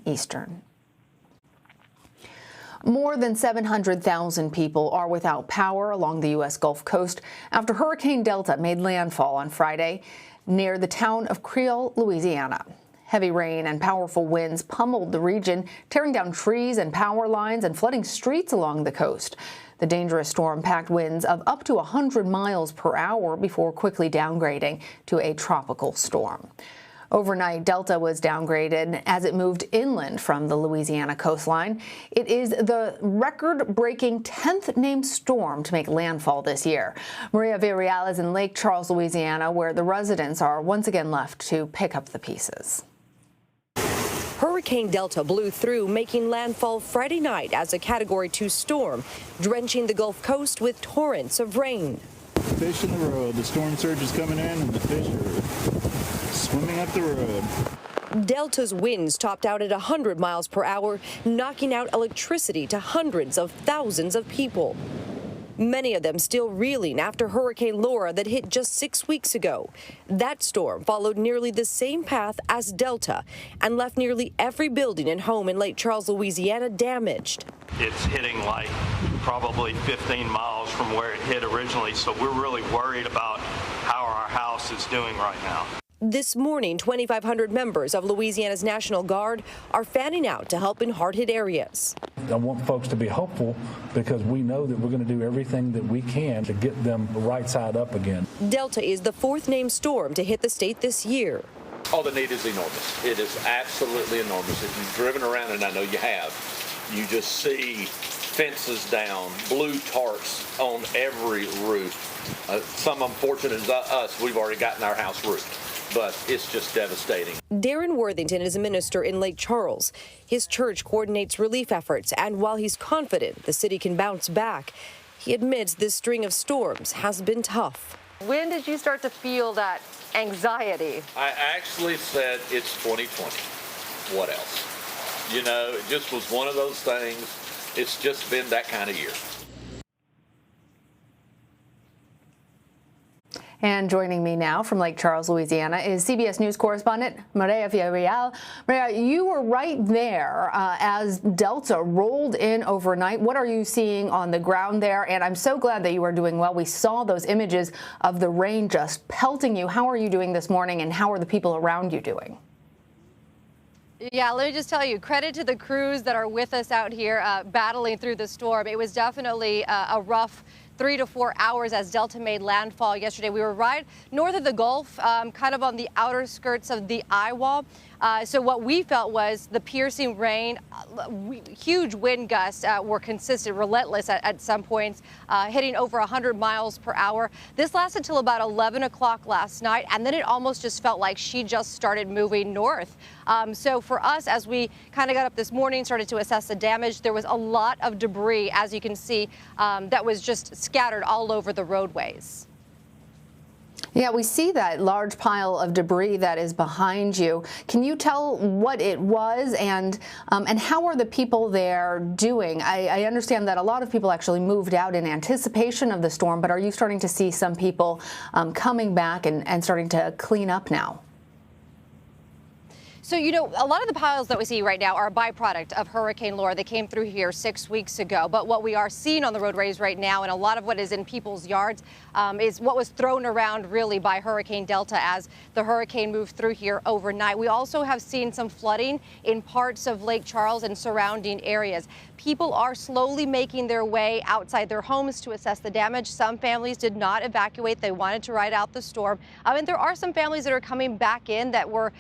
Eastern. More than 700,000 people are without power along the U.S. Gulf Coast after Hurricane Delta made landfall on Friday near the town of Creole, Louisiana. Heavy rain and powerful winds pummeled the region, tearing down trees and power lines and flooding streets along the coast. The dangerous storm packed winds of up to 100 miles per hour before quickly downgrading to a tropical storm. Overnight, Delta was downgraded as it moved inland from the Louisiana coastline. It is the record-breaking 10th named storm to make landfall this year. Mireya Villareal is in Lake Charles, Louisiana, where the residents are once again left to pick up the pieces. Hurricane Delta blew through, making landfall Friday night as a Category 2 storm, drenching the Gulf Coast with torrents of rain. Fish in the road. The storm surge is coming in and the fish are swimming up the road. Delta's winds topped out at 100 miles per hour, knocking out electricity to hundreds of thousands of people. Many of them still reeling after Hurricane Laura that hit just 6 weeks ago. That storm followed nearly the same path as Delta and left nearly every building and home in Lake Charles, Louisiana damaged. It's hitting like probably 15 miles from where it hit originally, so we're really worried about how our house is doing right now. This morning, 2,500 members of Louisiana's National Guard are fanning out to help in hard-hit areas. I want folks to be hopeful because we know that we're going to do everything that we can to get them right side up again. Delta is the 4th named storm to hit the state this year. Oh, the need is enormous. It is absolutely enormous. If you've driven around, and I know you have, you just see fences down, blue tarps on every roof. Some unfortunate as us, we've already gotten our house roofed. But it's just devastating. Darren Worthington is a minister in Lake Charles. His church coordinates relief efforts, and while he's confident the city can bounce back, he admits this string of storms has been tough. When did you start to feel that anxiety? I actually said it's 2020. What else? You know, it just was one of those things. It's just been that kind of year. And joining me now from Lake Charles, Louisiana, is CBS News correspondent Mireya Villareal. Mireya, you were right there as Delta rolled in overnight. What are you seeing on the ground there? And I'm so glad that you are doing well. We saw those images of the rain just pelting you. How are you doing this morning, and how are the people around you doing? Yeah, let me just tell you, credit to the crews that are with us out here battling through the storm. It was definitely a rough 3 to 4 hours as Delta made landfall yesterday. We were right north of the Gulf, kind of on the outer skirts of the eye wall. So what we felt was the piercing rain, huge wind gusts were consistent, relentless at some points, hitting over 100 miles per hour. This lasted till about 11 o'clock last night, and then it almost just felt like she just started moving north. So for us, as we kind of got up this morning, started to assess the damage, there was a lot of debris, as you can see, that was just scattered all over the roadways. Yeah, we see that large pile of debris that is behind you. Can you tell what it was, and how are the people there doing? I understand that a lot of people actually moved out in anticipation of the storm, but are you starting to see some people coming back and starting to clean up now? So, you know, a lot of the piles that we see right now are a byproduct of Hurricane Laura. They came through here 6 weeks ago. But what we are seeing on the roadways right now, and a lot of what is in people's yards, is what was thrown around really by Hurricane Delta as the hurricane moved through here overnight. We also have seen some flooding in parts of Lake Charles and surrounding areas. People are slowly making their way outside their homes to assess the damage. Some families did not evacuate. They wanted to ride out the storm. And there are some families that are coming back in that were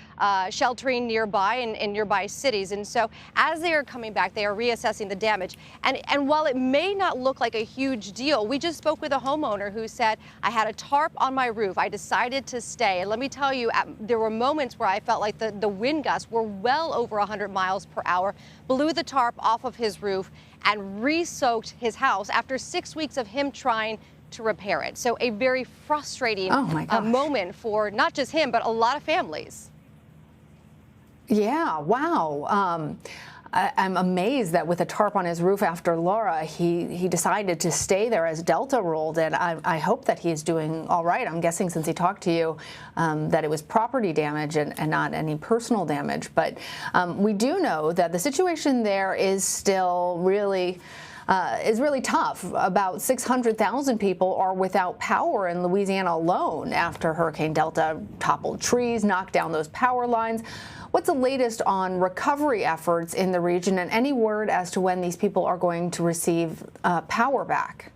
sheltering nearby in nearby cities. And so as they are coming back, they are reassessing the damage. And while it may not look like a huge deal, we just spoke with a homeowner who said, I had a tarp on my roof. I decided to stay. And let me tell you, there were moments where I felt like the wind gusts were well over 100 miles per hour, blew the tarp off of his roof and re-soaked his house after 6 weeks of him trying to repair it. So a very frustrating moment for not just him, but a lot of families. Yeah, wow. I'm amazed that with a tarp on his roof after Laura, he decided to stay there as Delta rolled in. I hope that he's doing all right. I'm guessing since he talked to you that it was property damage and not any personal damage. But we do know that the situation there is still really tough. About 600,000 people are without power in Louisiana alone after Hurricane Delta toppled trees, knocked down those power lines. What's the latest on recovery efforts in the region, and any word as to when these people are going to receive power back?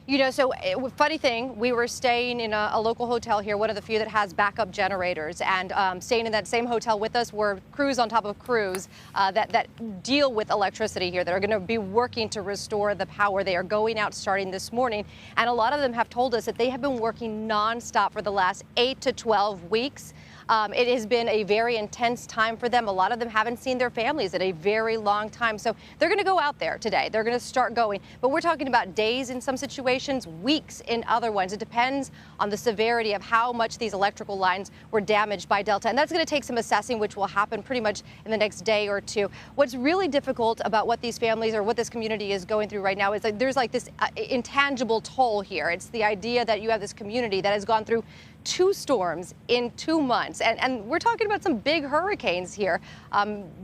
You know, so funny thing, we were staying in a local hotel here, one of the few that has backup generators, and staying in that same hotel with us were crews on top of crews that deal with electricity here, that are going to be working to restore the power. They are going out starting this morning, and a lot of them have told us that they have been working nonstop for the last 8 to 12 weeks. It has been a very intense time for them. A lot of them haven't seen their families in a very long time. So they're going to go out there today. They're going to start going. But we're talking about days in some situations, weeks in other ones. It depends on the severity of how much these electrical lines were damaged by Delta. And that's going to take some assessing, which will happen pretty much in the next day or two. What's really difficult about what these families or what this community is going through right now is that there's like this intangible toll here. It's the idea that you have this community that has gone through 2 storms in 2 months. And we're talking about some big hurricanes here.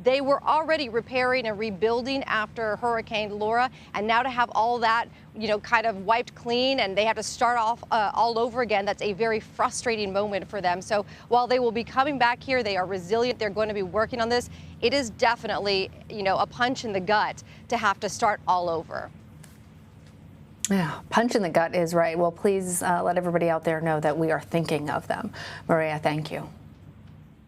They were already repairing and rebuilding after Hurricane Laura. And now to have all that, you know, kind of wiped clean and they have to start off all over again, that's a very frustrating moment for them. So while they will be coming back here, they are resilient. They're going to be working on this. It is definitely, you know, a punch in the gut to have to start all over. Yeah, punch in the gut is right. Well, please let everybody out there know that we are thinking of them. Mireya, thank you.